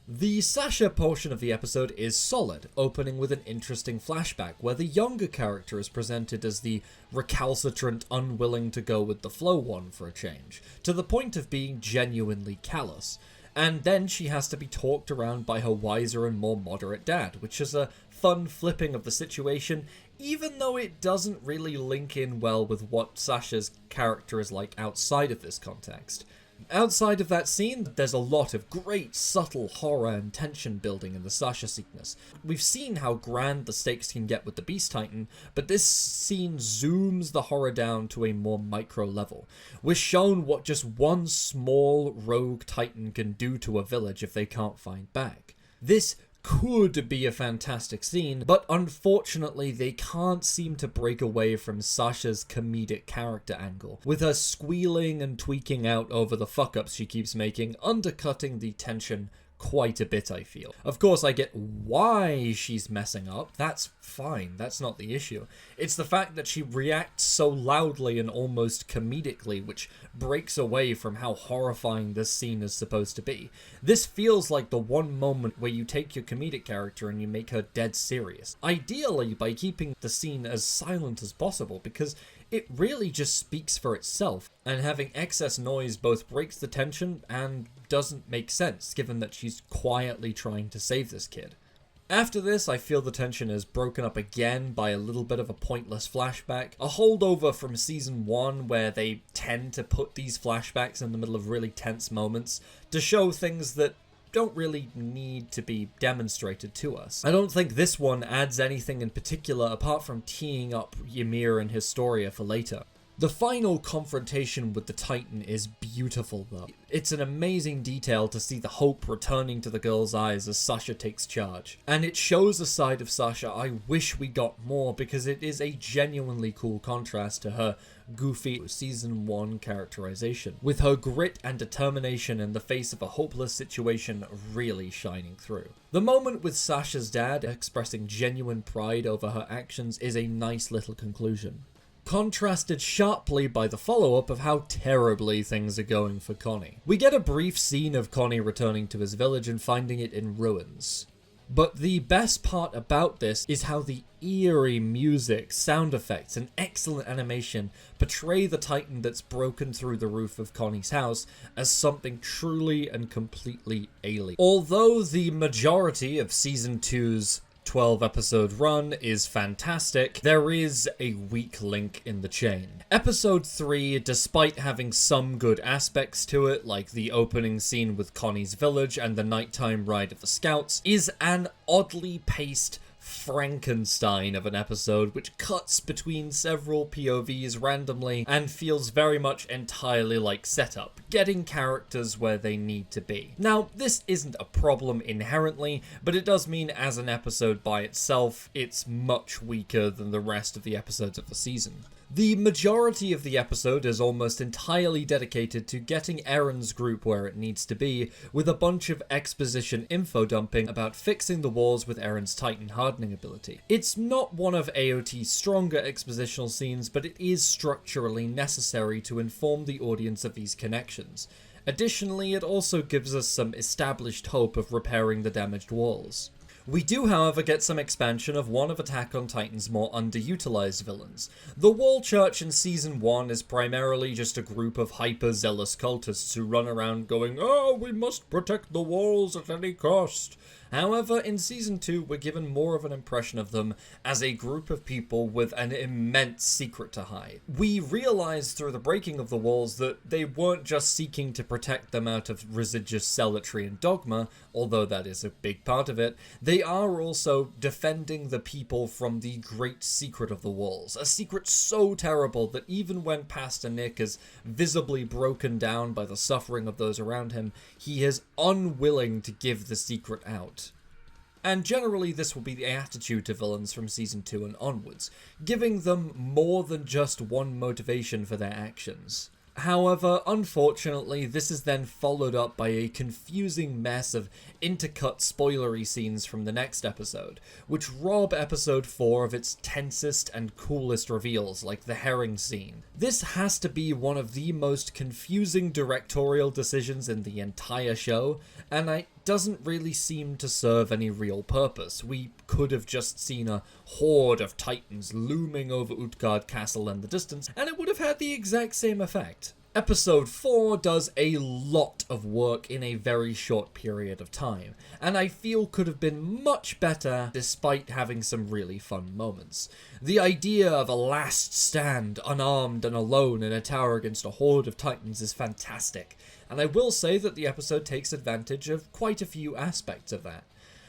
The Sasha portion of the episode is solid, opening with an interesting flashback where the younger character is presented as the recalcitrant, unwilling to go with the flow one for a change, to the point of being genuinely callous. And then she has to be talked around by her wiser and more moderate dad, which is a fun flipping of the situation, even though it doesn't really link in well with what Sasha's character is like outside of this context. Outside of that scene, there's a lot of great subtle horror and tension building in the Sasha sequence. We've seen how grand the stakes can get with the Beast Titan, but this scene zooms the horror down to a more micro level. We're shown what just one small rogue Titan can do to a village if they can't find back. This could be a fantastic scene, but unfortunately they can't seem to break away from Sasha's comedic character angle, with her squealing and tweaking out over the fuck-ups she keeps making, undercutting the tension quite a bit, I feel. Of course, I get why she's messing up. That's fine. That's not the issue. It's the fact that she reacts so loudly and almost comedically, which breaks away from how horrifying this scene is supposed to be. This feels like the one moment where you take your comedic character and you make her dead serious. Ideally, by keeping the scene as silent as possible, because it really just speaks for itself, and having excess noise both breaks the tension and doesn't make sense, given that she's quietly trying to save this kid. After this, I feel the tension is broken up again by a little bit of a pointless flashback, a holdover from season 1 where they tend to put these flashbacks in the middle of really tense moments to show things that don't really need to be demonstrated to us. I don't think this one adds anything in particular apart from teeing up Ymir and Historia for later. The final confrontation with the Titan is beautiful though. It's an amazing detail to see the hope returning to the girl's eyes as Sasha takes charge. And it shows a side of Sasha I wish we got more because it is a genuinely cool contrast to her goofy season 1 characterization, with her grit and determination in the face of a hopeless situation really shining through. The moment with Sasha's dad expressing genuine pride over her actions is a nice little conclusion, contrasted sharply by the follow-up of how terribly things are going for Connie. We get a brief scene of Connie returning to his village and finding it in ruins. But the best part about this is how the eerie music, sound effects, and excellent animation portray the Titan that's broken through the roof of Connie's house as something truly and completely alien. Although the majority of Season 2's 12-episode run is fantastic, there is a weak link in the chain. Episode 3, despite having some good aspects to it, like the opening scene with Connie's village and the nighttime ride of the scouts, is an oddly paced Frankenstein of an episode which cuts between several POVs randomly and feels very much entirely like setup, getting characters where they need to be. Now, this isn't a problem inherently, but it does mean as an episode by itself, it's much weaker than the rest of the episodes of the season. The majority of the episode is almost entirely dedicated to getting Eren's group where it needs to be, with a bunch of exposition info dumping about fixing the walls with Eren's Titan hardening ability. It's not one of AOT's stronger expositional scenes, but it is structurally necessary to inform the audience of these connections. Additionally, it also gives us some established hope of repairing the damaged walls. We do, however, get some expansion of one of Attack on Titan's more underutilized villains. The Wall Church in Season 1 is primarily just a group of hyper-zealous cultists who run around going, "Oh, we must protect the walls at any cost." However, in Season 2, we're given more of an impression of them as a group of people with an immense secret to hide. We realize through the breaking of the walls that they weren't just seeking to protect them out of residuous zealotry and dogma, although that is a big part of it. They are also defending the people from the great secret of the walls, a secret so terrible that even when Pastor Nick is visibly broken down by the suffering of those around him, he is unwilling to give the secret out. And generally this will be the attitude to villains from Season 2 and onwards, giving them more than just one motivation for their actions. However, unfortunately, this is then followed up by a confusing mess of intercut spoilery scenes from the next episode, which rob episode 4 of its tensest and coolest reveals, like the herring scene. This has to be one of the most confusing directorial decisions in the entire show, and it doesn't really seem to serve any real purpose. We could have just seen a horde of titans looming over Utgard Castle in the distance, and it would have had the exact same effect. Episode 4 does a lot of work in a very short period of time, and I feel could have been much better despite having some really fun moments. The idea of a last stand, unarmed and alone in a tower against a horde of titans is fantastic, and I will say that the episode takes advantage of quite a few aspects of that,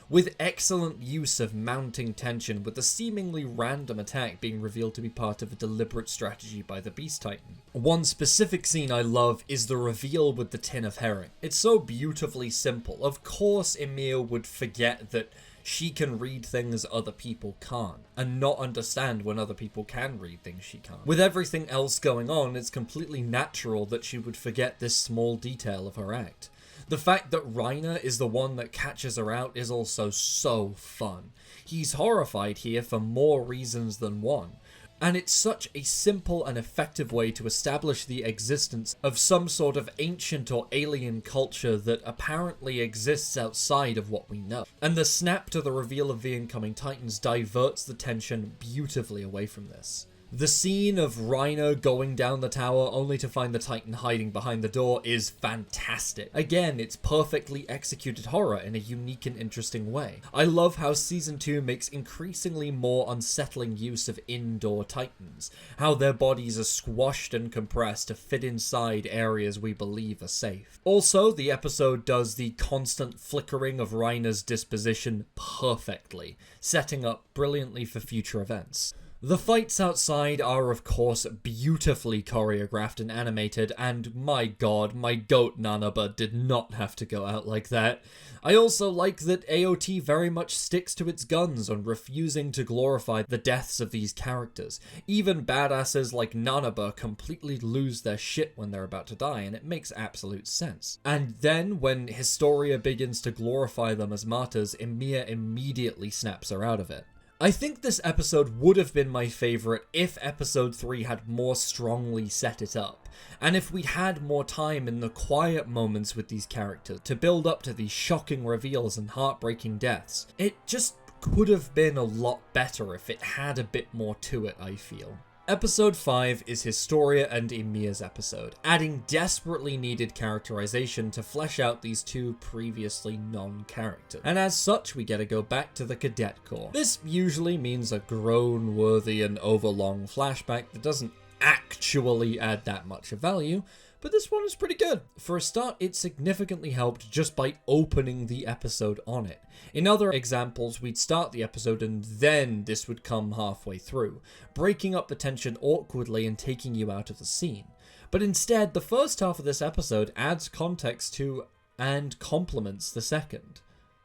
with excellent use of mounting tension, with the seemingly random attack being revealed to be part of a deliberate strategy by the Beast Titan. One specific scene I love is the reveal with the tin of herring. It's so beautifully simple. Of course Ymir would forget that she can read things other people can't, and not understand when other people can read things she can't. With everything else going on, it's completely natural that she would forget this small detail of her act. The fact that Reiner is the one that catches her out is also so fun. He's horrified here for more reasons than one, and it's such a simple and effective way to establish the existence of some sort of ancient or alien culture that apparently exists outside of what we know. And the snap to the reveal of the incoming Titans diverts the tension beautifully away from this. The scene of Reiner going down the tower only to find the Titan hiding behind the door is fantastic. Again, it's perfectly executed horror in a unique and interesting way. I love how Season 2 makes increasingly more unsettling use of indoor Titans, how their bodies are squashed and compressed to fit inside areas we believe are safe. Also, the episode does the constant flickering of Reiner's disposition perfectly, setting up brilliantly for future events. The fights outside are of course beautifully choreographed and animated, and my god, my goat Nanaba did not have to go out like that. I also like that AOT very much sticks to its guns on refusing to glorify the deaths of these characters. Even badasses like Nanaba completely lose their shit when they're about to die, and it makes absolute sense. And then, when Historia begins to glorify them as martyrs, Ymir immediately snaps her out of it. I think this episode would have been my favourite if episode 3 had more strongly set it up, and if we'd had more time in the quiet moments with these characters to build up to these shocking reveals and heartbreaking deaths. It just could have been a lot better if it had a bit more to it, I feel. Episode 5 is Historia and Ymir's episode, adding desperately needed characterization to flesh out these two previously non-characters. And as such, we get to go back to the Cadet Corps. This usually means a groan-worthy and overlong flashback that doesn't actually add that much of value, but this one is pretty good. For a start, it significantly helped just by opening the episode on it. In other examples, we'd start the episode and then this would come halfway through, breaking up the tension awkwardly and taking you out of the scene. But instead, the first half of this episode adds context to and complements the second.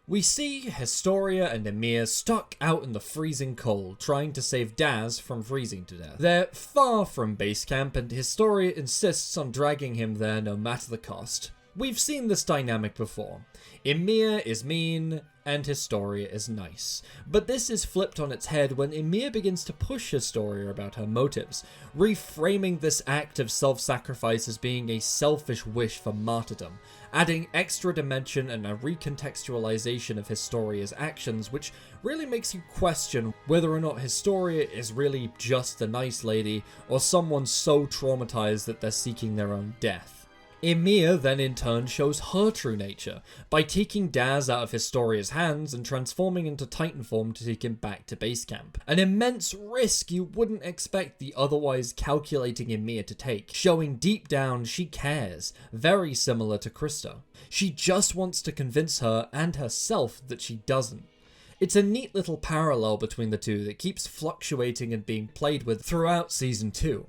We see Historia and Ymir stuck out in the freezing cold, trying to save Daz from freezing to death. They're far from base camp, and Historia insists on dragging him there no matter the cost. We've seen this dynamic before. Ymir is mean, and Historia is nice. But this is flipped on its head when Ymir begins to push Historia about her motives, reframing this act of self-sacrifice as being a selfish wish for martyrdom, adding extra dimension and a recontextualization of Historia's actions, which really makes you question whether or not Historia is really just the nice lady, or someone so traumatized that they're seeking their own death. Ymir then in turn shows her true nature, by taking Daz out of Historia's hands and transforming into Titan form to take him back to base camp. An immense risk you wouldn't expect the otherwise calculating Ymir to take, showing deep down she cares, very similar to Krista. She just wants to convince her and herself that she doesn't. It's a neat little parallel between the two that keeps fluctuating and being played with throughout Season 2.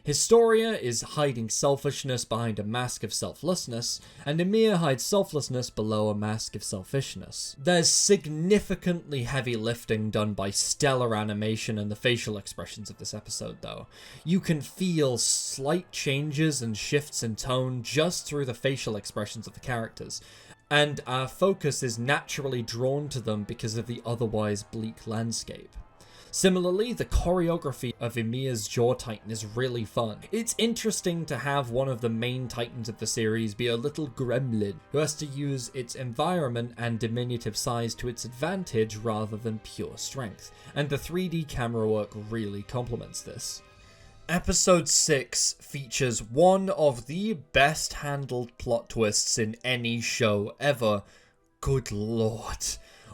Historia is hiding selfishness behind a mask of selflessness, and Ymir hides selflessness below a mask of selfishness. There's significantly heavy lifting done by stellar animation and the facial expressions of this episode though. You can feel slight changes and shifts in tone just through the facial expressions of the characters, and our focus is naturally drawn to them because of the otherwise bleak landscape. Similarly, the choreography of Ymir's Jaw Titan is really fun. It's interesting to have one of the main titans of the series be a little gremlin who has to use its environment and diminutive size to its advantage rather than pure strength, and the 3D camera work really complements this. Episode 6 features one of the best handled plot twists in any show ever. Good lord.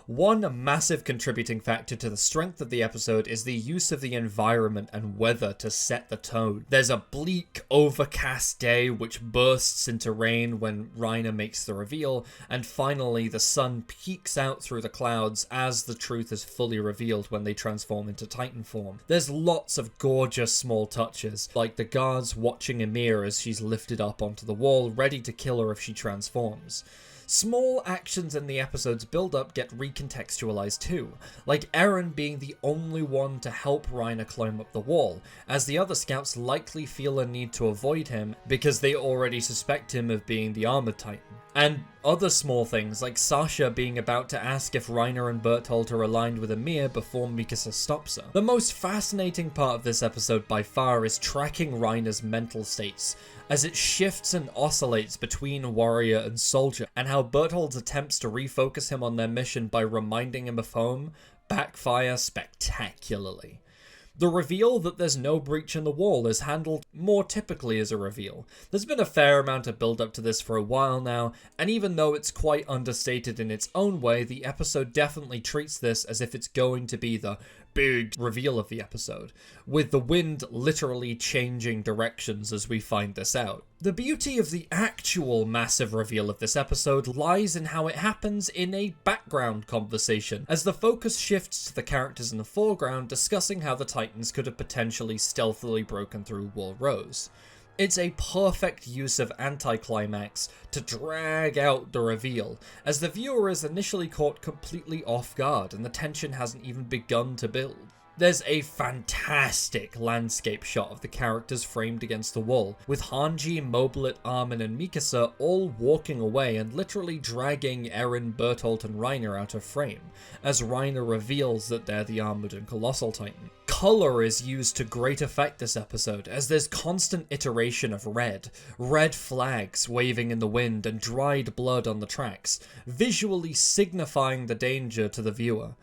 One massive contributing factor to the strength of the episode is the use of the environment and weather to set the tone. There's a bleak, overcast day which bursts into rain when Reiner makes the reveal, and finally the sun peeks out through the clouds as the truth is fully revealed when they transform into Titan form. There's lots of gorgeous small touches, like the guards watching Ymir as she's lifted up onto the wall, ready to kill her if she transforms. Small actions in the episode's build-up get recontextualized too, like Eren being the only one to help Reiner climb up the wall, as the other scouts likely feel a need to avoid him because they already suspect him of being the Armored Titan. And other small things, like Sasha being about to ask if Reiner and Berthold are aligned with Ymir before Mikasa stops her. The most fascinating part of this episode by far is tracking Reiner's mental states, as it shifts and oscillates between warrior and soldier, and how Berthold's attempts to refocus him on their mission by reminding him of home backfire spectacularly. The reveal that there's no breach in the wall is handled more typically as a reveal. There's been a fair amount of build up to this for a while now, and even though it's quite understated in its own way, the episode definitely treats this as if it's going to be the big reveal of the episode, with the wind literally changing directions as we find this out. The beauty of the actual massive reveal of this episode lies in how it happens in a background conversation, as the focus shifts to the characters in the foreground discussing how the Titans could have potentially stealthily broken through Wall Rose. It's a perfect use of anticlimax to drag out the reveal, as the viewer is initially caught completely off guard and the tension hasn't even begun to build. There's a fantastic landscape shot of the characters framed against the wall, with Hanji, Moblet, Armin, and Mikasa all walking away and literally dragging Eren, Bertolt, and Reiner out of frame, as Reiner reveals that they're the Armored and Colossal Titan. Color is used to great effect this episode, as there's constant iteration of red flags waving in the wind and dried blood on the tracks, visually signifying the danger to the viewer.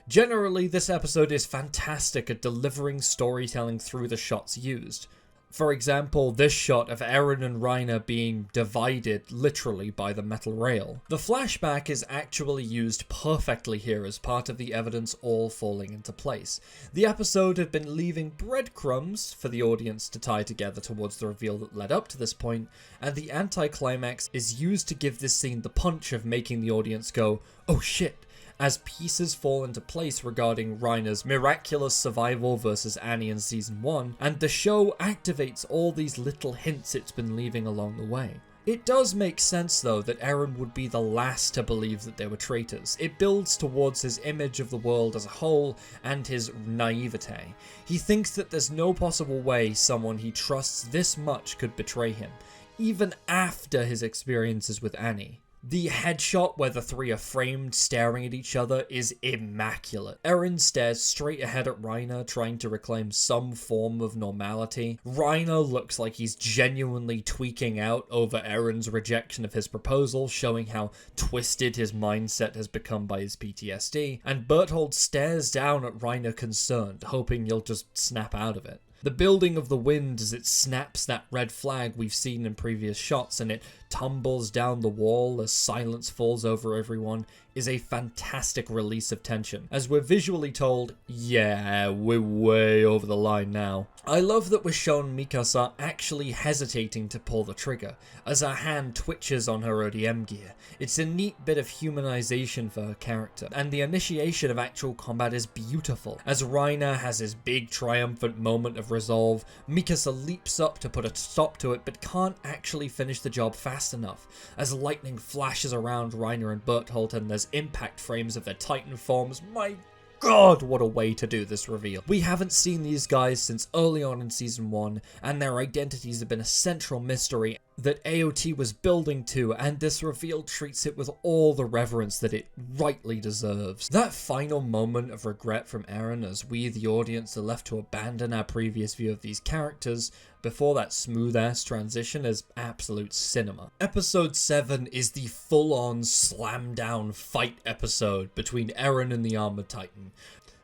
Generally, this episode is fantastic at delivering storytelling through the shots used. For example, this shot of Eren and Reiner being divided literally by the metal rail. The flashback is actually used perfectly here as part of the evidence all falling into place. The episode had been leaving breadcrumbs for the audience to tie together towards the reveal that led up to this point, and the anticlimax is used to give this scene the punch of making the audience go, "Oh shit," as pieces fall into place regarding Reiner's miraculous survival versus Annie in Season 1, and the show activates all these little hints it's been leaving along the way. It does make sense though that Eren would be the last to believe that they were traitors. It builds towards his image of the world as a whole and his naivete. He thinks that there's no possible way someone he trusts this much could betray him, even after his experiences with Annie. The headshot where the three are framed staring at each other is immaculate. Eren stares straight ahead at Reiner, trying to reclaim some form of normality. Reiner looks like he's genuinely tweaking out over Eren's rejection of his proposal, showing how twisted his mindset has become by his PTSD. And Bertolt stares down at Reiner concerned, hoping he'll just snap out of it. The building of the wind as it snaps that red flag we've seen in previous shots and it tumbles down the wall as silence falls over everyone is a fantastic release of tension, as we're visually told, yeah, we're way over the line now. I love that we're shown Mikasa actually hesitating to pull the trigger, as her hand twitches on her ODM gear. It's a neat bit of humanization for her character, and the initiation of actual combat is beautiful. As Reiner has his big triumphant moment of resolve, Mikasa leaps up to put a stop to it but can't actually finish the job fast enough, as lightning flashes around Reiner and Bertolt and there's impact frames of their Titan forms. My God, what a way to do this reveal. We haven't seen these guys since early on in Season 1, and their identities have been a central mystery that AOT was building to, and this reveal treats it with all the reverence that it rightly deserves. That final moment of regret from Eren as we, the audience, are left to abandon our previous view of these characters before that smooth-ass transition is absolute cinema. Episode 7 is the full-on slam-down fight episode between Eren and the Armored Titan.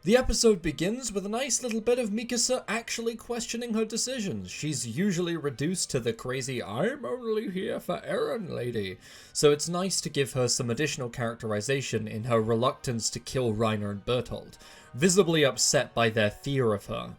The episode begins with a nice little bit of Mikasa actually questioning her decisions. She's usually reduced to the crazy, "I'm only here for Eren" lady. So it's nice to give her some additional characterization in her reluctance to kill Reiner and Bertolt, visibly upset by their fear of her.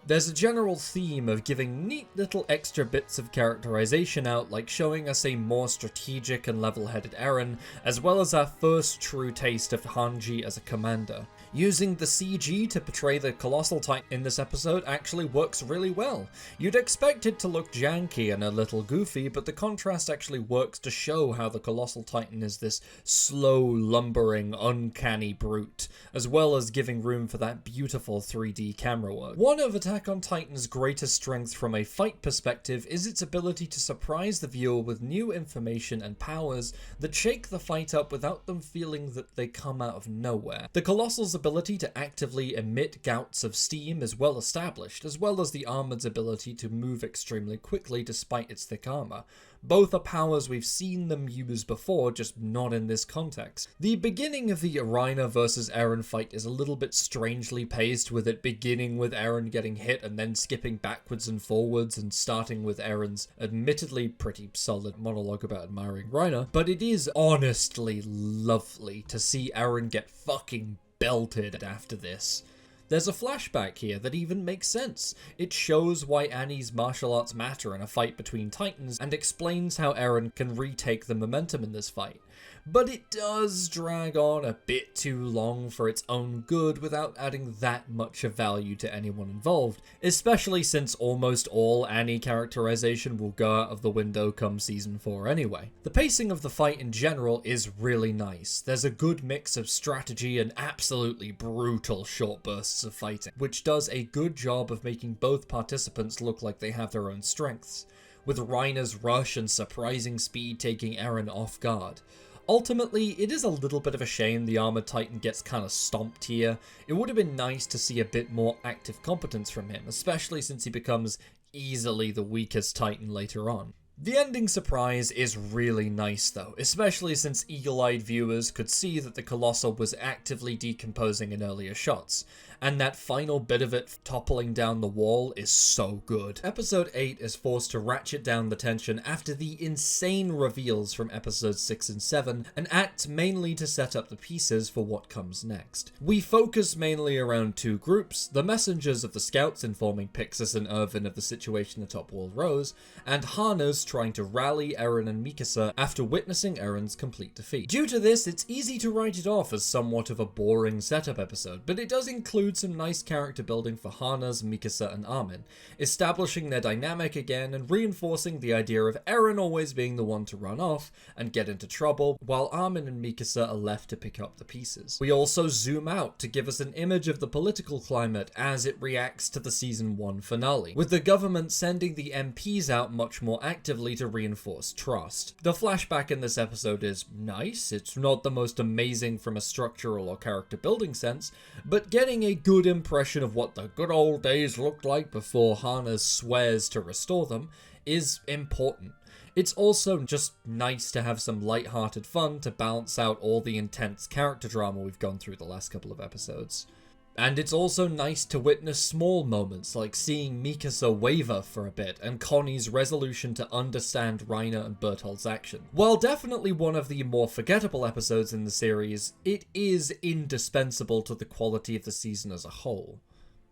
There's a general theme of giving neat little extra bits of characterization out, like showing us a more strategic and level-headed Eren, as well as our first true taste of Hanji as a commander. Using the CG to portray the Colossal Titan in this episode actually works really well. You'd expect it to look janky and a little goofy, but the contrast actually works to show how the Colossal Titan is this slow, lumbering, uncanny brute, as well as giving room for that beautiful 3D camera work. One of Attack on Titan's greatest strengths from a fight perspective is its ability to surprise the viewer with new information and powers that shake the fight up without them feeling that they come out of nowhere. The Colossal's ability to actively emit gouts of steam is well established, as well as the armored's ability to move extremely quickly despite its thick armor. Both are powers we've seen them use before, just not in this context. The beginning of the Reiner versus Eren fight is a little bit strangely paced, with it beginning with Eren getting hit and then skipping backwards and forwards and starting with Eren's admittedly pretty solid monologue about admiring Reiner, but it is honestly lovely to see Eren get fucking belted after this. There's a flashback here that even makes sense. It shows why Annie's martial arts matter in a fight between titans and explains how Eren can retake the momentum in this fight. But it does drag on a bit too long for its own good without adding that much of value to anyone involved, especially since almost all Annie characterization will go out of the window come season 4 anyway. The pacing of the fight in general is really nice. There's a good mix of strategy and absolutely brutal short bursts of fighting, which does a good job of making both participants look like they have their own strengths, with Reiner's rush and surprising speed taking Eren off guard. Ultimately, it is a little bit of a shame the Armored Titan gets kinda stomped here. It would have been nice to see a bit more active competence from him, especially since he becomes easily the weakest Titan later on. The ending surprise is really nice though, especially since eagle-eyed viewers could see that the Colossal was actively decomposing in earlier shots, and that final bit of it toppling down the wall is so good. Episode 8 is forced to ratchet down the tension after the insane reveals from episodes 6 and 7, and acts mainly to set up the pieces for what comes next. We focus mainly around two groups, the messengers of the scouts informing Pixis and Erwin of the situation atop Wall Rose, and Hana's trying to rally Eren and Mikasa after witnessing Eren's complete defeat. Due to this, it's easy to write it off as somewhat of a boring setup episode, but it does include some nice character building for Hana's, Mikasa, and Armin, establishing their dynamic again and reinforcing the idea of Eren always being the one to run off and get into trouble, while Armin and Mikasa are left to pick up the pieces. We also zoom out to give us an image of the political climate as it reacts to the season 1 finale, with the government sending the MPs out much more actively to reinforce trust. The flashback in this episode is nice. It's not the most amazing from a structural or character building sense, but getting a good impression of what the good old days looked like before Hana swears to restore them is important. It's also just nice to have some light-hearted fun to balance out all the intense character drama we've gone through the last couple of episodes. And it's also nice to witness small moments like seeing Mikasa waver for a bit and Connie's resolution to understand Reiner and Bertholdt's action. While definitely one of the more forgettable episodes in the series, it is indispensable to the quality of the season as a whole.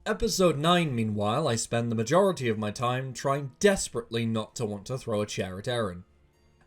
Episode 9, meanwhile, I spend the majority of my time trying desperately not to want to throw a chair at Eren.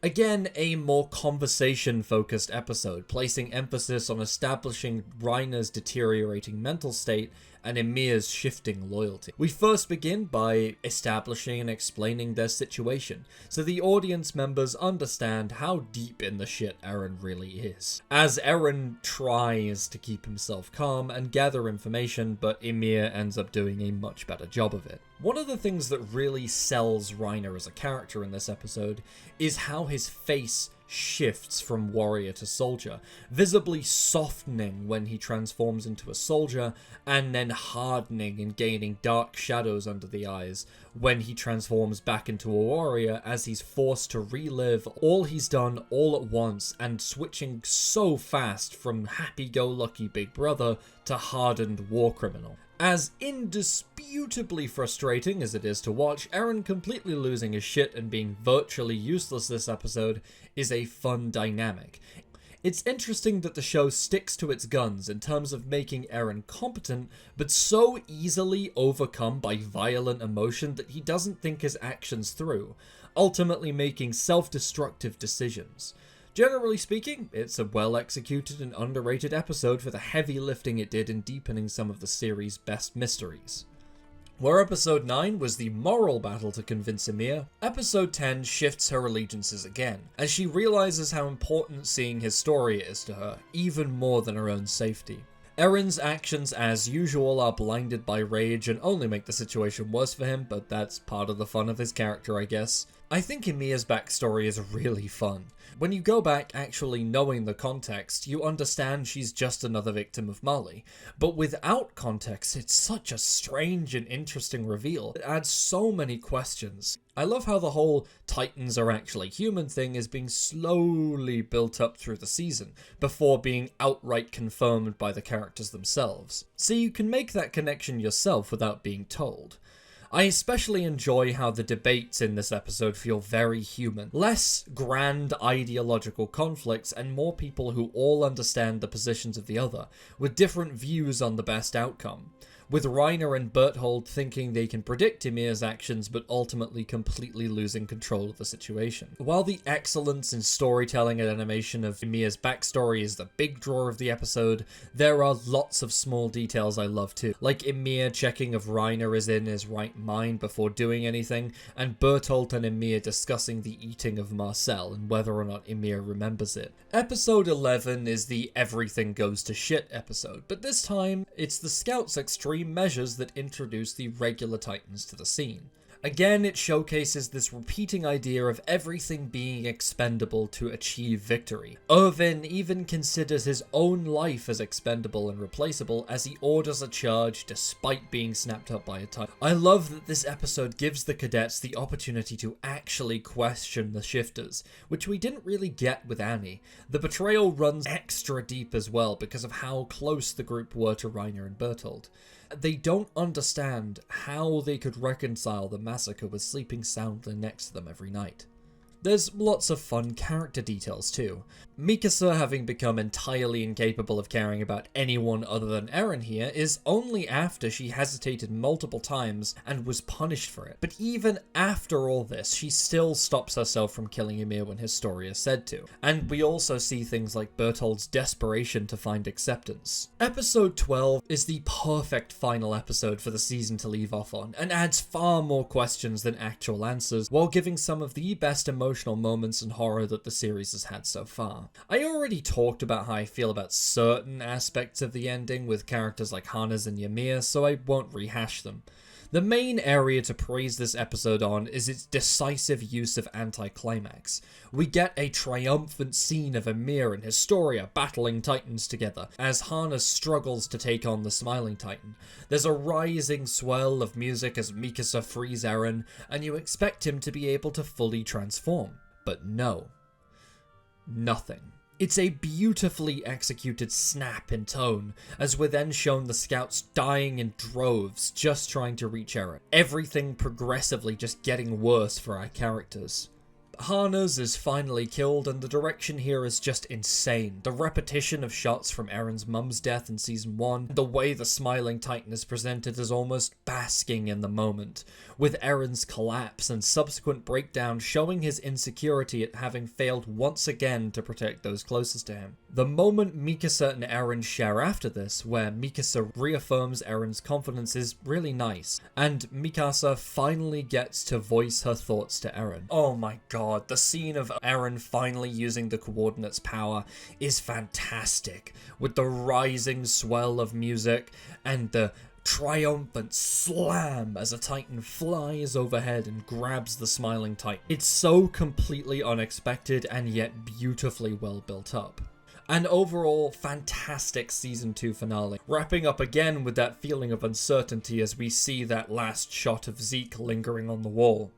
Again, a more conversation-focused episode, placing emphasis on establishing Reiner's deteriorating mental state and Ymir's shifting loyalty. We first begin by establishing and explaining their situation, so the audience members understand how deep in the shit Eren really is. As Eren tries to keep himself calm and gather information, but Ymir ends up doing a much better job of it. One of the things that really sells Reiner as a character in this episode is how his face shifts from warrior to soldier, visibly softening when he transforms into a soldier, and then hardening and gaining dark shadows under the eyes when he transforms back into a warrior, as he's forced to relive all he's done all at once and switching so fast from happy-go-lucky big brother to hardened war criminal. As indisputably frustrating as it is to watch, Eren completely losing his shit and being virtually useless this episode is a fun dynamic. It's interesting that the show sticks to its guns in terms of making Eren competent, but so easily overcome by violent emotion that he doesn't think his actions through, ultimately making self-destructive decisions. Generally speaking, it's a well-executed and underrated episode for the heavy lifting it did in deepening some of the series' best mysteries. Where episode 9 was the moral battle to convince Ymir, episode 10 shifts her allegiances again, as she realizes how important seeing his story is to her, even more than her own safety. Eren's actions, as usual, are blinded by rage and only make the situation worse for him, but that's part of the fun of his character, I guess. I think Ymir's backstory is really fun. When you go back actually knowing the context, you understand she's just another victim of Mali. But without context, it's such a strange and interesting reveal. It adds so many questions. I love how the whole Titans are actually human thing is being slowly built up through the season, before being outright confirmed by the characters themselves. So you can make that connection yourself without being told. I especially enjoy how the debates in this episode feel very human. Less grand ideological conflicts and more people who all understand the positions of the other, with different views on the best outcome. With Reiner and Berthold thinking they can predict Ymir's actions but ultimately completely losing control of the situation. While the excellence in storytelling and animation of Ymir's backstory is the big draw of the episode, there are lots of small details I love too, like Ymir checking if Reiner is in his right mind before doing anything, and Berthold and Ymir discussing the eating of Marcel and whether or not Ymir remembers it. Episode 11 is the everything goes to shit episode, but this time it's the Scouts' extreme measures that introduce the regular Titans to the scene. Again, it showcases this repeating idea of everything being expendable to achieve victory. Erwin even considers his own life as expendable and replaceable as he orders a charge despite being snapped up by a Titan. I love that this episode gives the cadets the opportunity to actually question the shifters, which we didn't really get with Annie. The betrayal runs extra deep as well because of how close the group were to Reiner and Berthold. They don't understand how they could reconcile the massacre with sleeping soundly next to them every night. There's lots of fun character details too. Mikasa having become entirely incapable of caring about anyone other than Eren here is only after she hesitated multiple times and was punished for it. But even after all this, she still stops herself from killing Ymir when his story is said to. And we also see things like Berthold's desperation to find acceptance. Episode 12 is the perfect final episode for the season to leave off on, and adds far more questions than actual answers, while giving some of the best emotional moments and horror that the series has had so far. I already talked about how I feel about certain aspects of the ending with characters like Hannes and Ymir, so I won't rehash them. The main area to praise this episode on is its decisive use of anticlimax. We get a triumphant scene of Ymir and Historia battling titans together, as Hannes struggles to take on the Smiling Titan. There's a rising swell of music as Mikasa frees Eren, and you expect him to be able to fully transform. But no. Nothing. It's a beautifully executed snap in tone, as we're then shown the Scouts dying in droves just trying to reach Eren. Everything progressively just getting worse for our characters. Hannes is finally killed, and the direction here is just insane. The repetition of shots from Eren's mum's death in Season 1, the way the Smiling Titan is presented is almost basking in the moment, with Eren's collapse and subsequent breakdown showing his insecurity at having failed once again to protect those closest to him. The moment Mikasa and Eren share after this, where Mikasa reaffirms Eren's confidence, is really nice, and Mikasa finally gets to voice her thoughts to Eren. Oh my god. The scene of Eren finally using the coordinates power is fantastic, with the rising swell of music and the triumphant slam as a Titan flies overhead and grabs the Smiling Titan. It's so completely unexpected and yet beautifully well built up. An overall fantastic Season 2 finale, wrapping up again with that feeling of uncertainty as we see that last shot of Zeke lingering on the wall.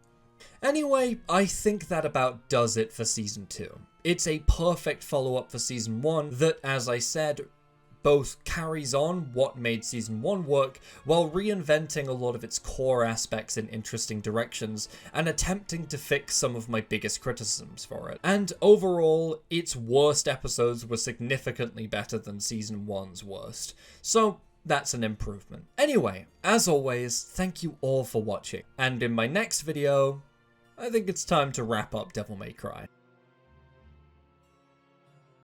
Anyway, I think that about does it for Season 2. It's a perfect follow-up for Season 1 that, as I said, both carries on what made Season 1 work, while reinventing a lot of its core aspects in interesting directions, and attempting to fix some of my biggest criticisms for it. And overall, its worst episodes were significantly better than Season 1's worst. So, that's an improvement. Anyway, as always, thank you all for watching, and in my next video, I think it's time to wrap up Devil May Cry.